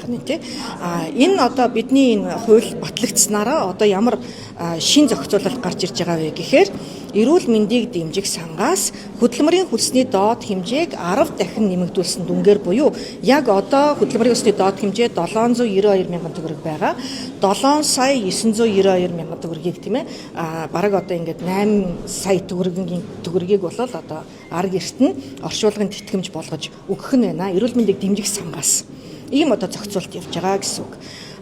нь тий. Энэ одоо бидний энэ хууль батлагдсанараа одоо ямар шин зохицуулалт гарч ирж байгаа вэ гэхээр эрүүл мэндийг дэмжих сангаас хөдөлмөрийн хөлсний доод хэмжээг 10 дахин нэмэгдүүлсэн дүнгээр буюу яг одоо хөдөлмөрийн хөлсний доод хэмжээ 792 мянган төгрөг байгаа. 7,992 мянган төгрөгийг тийм ээ бараг одоо ингээд 8 сая төгрөгийг бол одоо арга эрт нь оршуулгын тэтгэмж болгож өгөх нь байна. Эрүүл мэндийг дэмжих сангаас ийм одоо зохицуулт явж байгаа гэсэн үг.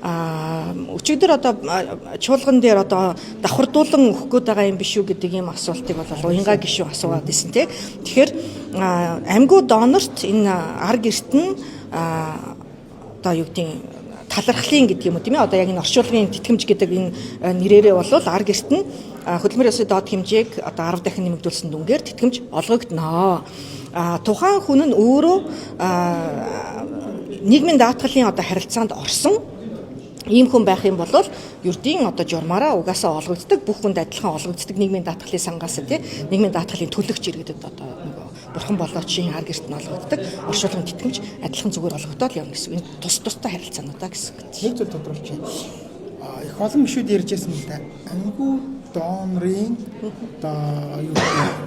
Өчигдөр одоо чуулган дээр одоо давхардуулан өгөх гээд байгаа юм биш үү гэдэг ийм асуултыг бол уянгаа гишүүн асууад байсан тий. Тэгэхээр амьгуу донорт энэ арга эрт нь одоо юу гэдэг талархлын гэдэг юм уу тийм ээ одоо яг энэ оршуулгын тэтгэмж гэдэг энэ нэрээрээ бол арга эрт нь хөдөлмөрийн ёсны доод хэмжээг одоо 10 дахин нэмэгдүүлсэн дүнгээр тэтгэмж олгогдно. Тухайн хүн нь өөрөө нийгмийн даатгалын одоо харилцаанд орсон ийм хүн байх юм бол ердийн одоо журмаараа угаасаа олгогддог бүх хүнд адилхан олгогддог нийгмийн даатгалын сангаас тий нийгмийн даатгалын төлөгч иргэдэд одоо бурхан болоочийн арга эрт нь олгогддог оршуулгын тэтгэмж адилхан зүгээр олгогдоод явна гэсэн. Энэ тустай харилцаануудаа гэсэн. Нэг зүйл тодорхойлж байна. Их олон гишүүд ярьж байсан л да. Амьгуу донорын одоо юу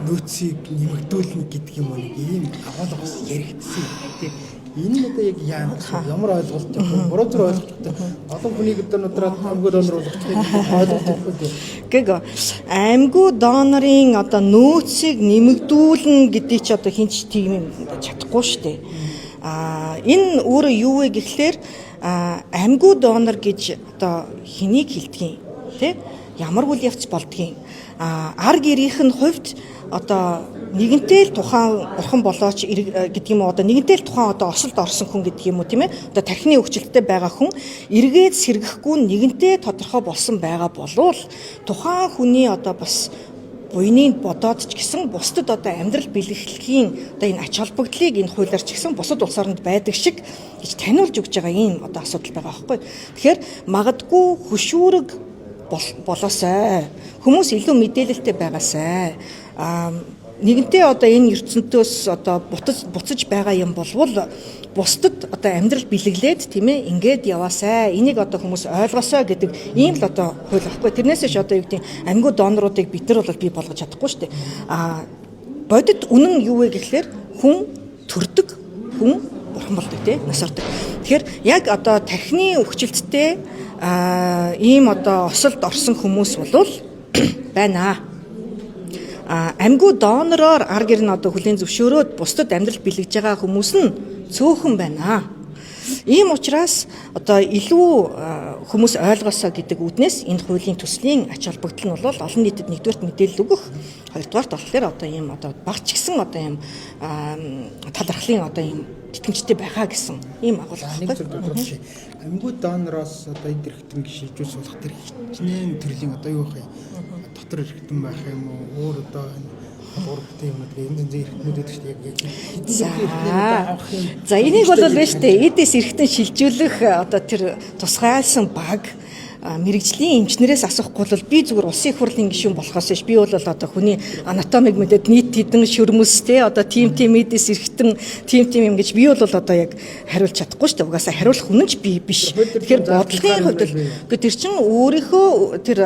нөөцийг нэмэгдүүлнэ гэдэг юм уу нэг ийм агуулга бас яригдсан тий. Энэ одоо яг ямар ойлголт юм буруу зүр ойлголт олон хүний өдрөөр амьгуу донор болгочихыг ойлгож байна. Гэвь амьгуу донорын одоо нөөцийг нэмэгдүүлнэ гэдэг чи одоо хинч тийм юм чадахгүй шүү дээ. Энэ өөрөө юу вэ гэхлээр амьгуу донор гэж одоо хэнийг хэлдэг юм тий? Ямар үйл явц болдгийг арга ирийнх нь хувьд одоо нэгэнтэй л тухайн бурхан болооч гэдэг юм уу одоо нэгэнтэй л тухайн одоо осолд орсон хүн гэдэг юм уу тийм ээ одоо тархины өвчлөлттэй байгаа хүн эргээд сэргэхгүй нэгэнтэй тодорхой болсон байгаа болвол тухайн хүний одоо бас буйныг бодоод ч гэсэн бусдад одоо амьдрал бэлгэхлэхийн одоо энэ ач холбогдлыг энэ хуулиар ч гэсэн бусад улс оронд байдаг шиг гэж таниулж өгч байгаа ийм одоо асуудал байгаа байхгүй. Тэгэхээр магадгүй хөшүүрэг болоосай. Хүмүүс илүү мэдээлэлтэй байгаасай. Нэгэнтээ одоо энэ ертөнцөөс одоо буцаж байгаа юм болвол бусдад одоо амьдрал бэлэглээд тийм ээ ингээд яваасай. Энийг одоо хүмүүс ойлгосоо гэдэг ийм л одоо хууль байхгүй. Тэрнээс ч одоо юу гэдэг амьгуу доноруудыг бид нар бол бий болгож чадахгүй шүү дээ. Бодит үнэн юу вэ гэхлээр хүн төрдөг, хүн бурхан болдог тийм нас ордог. Тэгэхээр яг одоо тархины өвчлөлттэй ийм одоо осолд орсон хүмүүс бол байна. Амьгуу донороор арга ирнэ одоо хүлийн зөвшөөрөөд бусдад амьдрал бэлгэж байгаа хүмүүс нь цөөхөн байна. Ийм учраас одоо илүү хүмүүс ойлгосоо гэдэг үүднээс энэ хуулийн төслийн ач холбогдол нь бол олон нийтэд нэгдүгээрт мэдээлэл өгөх, хоёрдугаарт болохоор одоо ийм одоо багч гисэн одоо ийм талархлын одоо ийм тэтгэмжтэй байгаа гэсэн ийм агуулга байна. Амьгуу донороос одоо эд эрхтэн гişилжүүлж суулгах тэр хичнээн төрлийн одоо юу байх юм? Дотор эрхтэн байх юм уу? Өөр одоо гурван юм гэдэг энэ эрхтнүүдэд ч яг за энийг бол байна шүү дээ. Эдээс эрхтэн шилжүүлэх одоо тэр тусгайлсан баг мэрэгжлийн эмчнэрээс асуухгүй бол би зүгээр улсын их хурлын гишүүн болохоос биш би бол одоо хүний анатомиг мэдээд нийт хэдэн шөрмөс те одоо тим эдээс эрхтэн тим юм гэж би бол одоо яг хариулж чадахгүй шүү дээ. Угаасаа хариулах хүн ч би биш. Тэгэхээр бодлогын хувьд л тэр чин өөрийнхөө тэр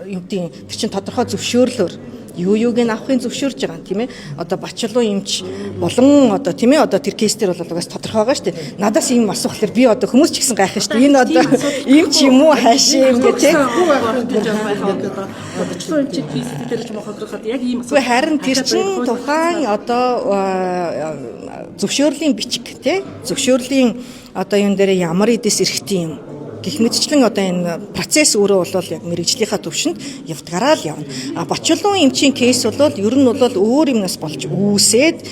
юу гэдэг тэр чин тодорхой зөвшөөрлөөр юуг нь авахын зөвшөөрж байгаа юм тийм ээ. Одоо бачлуу эмч болон одоо тийм ээ одоо тэр кейс дээр бол угаас тодорхой байгаа шүү дээ. Надаас ийм асуухлаар би одоо хүмүүс ч гэсэн гайхах шүү дээ. Энэ одоо эмч юм уу хаашаа юм гэх тийм. Бачлуу эмч кейс дээр ч мохогдоход яг ийм асуулт. Харин тэр чин тухайн одоо зөвшөөрлийн бичиг тийм. Зөвшөөрлийн одоо юм дээр ямар эдээс эрхтэн юм гэх мэтчлэн одоо энэ процесс өөрөө бол яг мэрэгжлийнхаа төвшөнд явдгаараа л явна. Бочлон эмчийн кейс бол ер нь бол өөр юмнаас болж үүсээд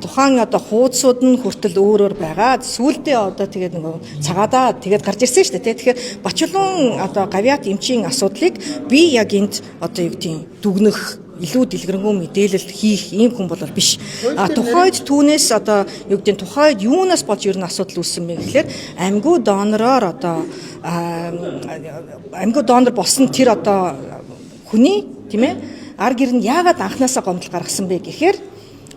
тухайн одоо хуудсууд нь хүртэл өөрөөр байгаа. Сүүлдээ одоо тэгээд нэг цагаадаа тэгээд гарч ирсэн шүү дээ. Тэгэхээр бочлон одоо гавьяат эмчийн асуудлыг би яг энд одоо юу гэдэг дүгнэх илүү дэлгэрэнгүй мэдээлэл хийх ийм хүн бол биш. Тухайд түүнээс одоо юу гэдэг тухайд юунаас болж ер нь асуудал үүссэн бэ гэхээр амьгуу донороор одоо амьгуу донор болсон тэр одоо хүний тийм ээ арга ирнэ яагаад анханасаа гомдол гаргасан бэ гэхээр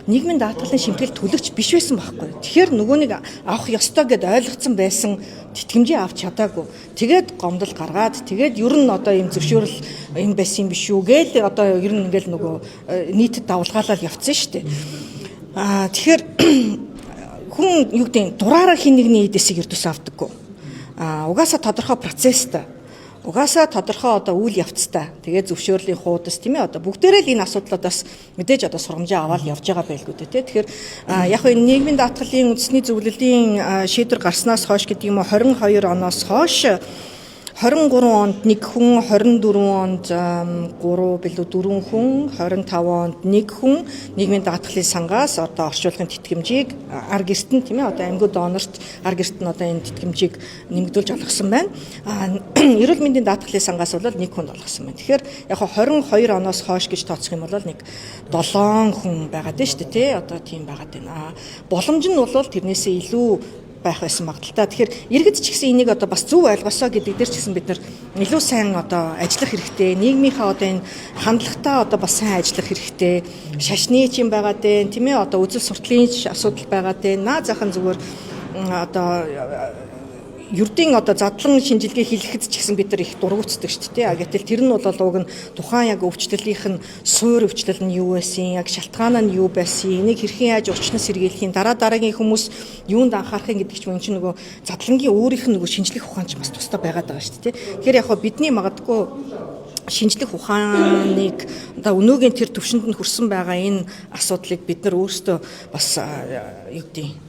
нийгмийн даатгалын шимтгэл төлөгч биш байсан байхгүй. Тэгэхээр нөгөө нэг авах ёстой гэд ойлгоцсон байсан тэтгэмжийг авч чадаагүй. Тэгээд гомдол гаргаад тэгээд ер нь одоо ийм зөвшөөрөл юм байсан юм биш үү гээл одоо ер нь ингээл нөгөө нийтэд давалгаалал явцсан шүү дээ. Тэгэхээр хүн юу гэдэг дураараа хин нэгний эдэсийг эрдүс авдаггүй. Угаасаа тодорхой процесстай. Угаасаа тодорхой одоо үйл явцтай. Тэгээд зөвшөөрлийн хуудас тийм ээ одоо бүгдээрээ л энэ асуудлуудаас мэдээж одоо сургамжаа аваад явж байгаа байлгүй дээ тий. Тэгэхээр яг энэ нийгмийн даатгалын үндэсний зөвлөлийн шийдвэр гарснаас хойш гэдэг юм уу 22 оноос хойш 23 онд 1 хүн, 24 онд 3 билүү 4 хүн, 25 онд 1 хүн нийгмийн даатгалын сангаас одоо орчуулгын тэтгэмжийг ар гэрт нь тийм ээ одоо аймагуд донорт ар гэрт нь одоо энэ тэтгэмжийг нэмэгдүүлж олгосон байна. Эрүүл мэндийн даатгалын сангаас бол 1 хүнд олгосон байна. Тэгэхээр яг 22 оноос хойш гэж тооцох юм бол нэг 7 хүн байгаад байна шүү дээ тий. Одоо тийм байгаад байна. Боломж нь бол тэрнээсээ илүү байх байсан магадaltaа. Тэгэхээр иргэд ч гэсэн энийг одоо бас зөв ойлгосоо гэдэг дээр ч гэсэн бид нар илүү сайн одоо ажиллах хэрэгтэй. Нийгмийнхаа одоо энэ хандлагатаа одоо бас сайн ажиллах хэрэгтэй. Шашны ч юм байгаад байна. Тийм ээ одоо үзэл сурталын асуудал байгаад байна. Наа захын зүгээр одоо ердийн одоо задлан шинжилгээ хийлгэхэд ч гэсэн бид нар их дургуутдаг шүү дээ. Гэтэл тэр нь бол уг нь тухайн яг өвчлөлийнх нь суур өвчлөл нь юу байсан, яг шалтгаан нь юу байсан, энийг хэрхэн яаж урьдчилан сэргийлэх, дараагийн хүмүүс юунд анхаарах гэдэг ч юм чинь нөгөө задлангийн өөрийнх нь нөгөө шинжлэх ухаан ч бас тусдаа байгаад байгаа шүү дээ. Тэгэхээр яг бидний магадгүй шинжлэх ухааныг одоо өнөөгийн тэр төвшөнд нь хүрсэн байгаа энэ асуудлыг бид нар өөрсдөө бас юу гэдэг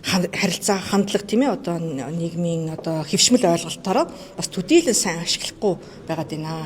харилцаа хандлага тийм ээ одоо нийгмийн одоо хэвшмэл ойлголтоор бас төдийлөн сайн ашиглахгүй байгаад байна.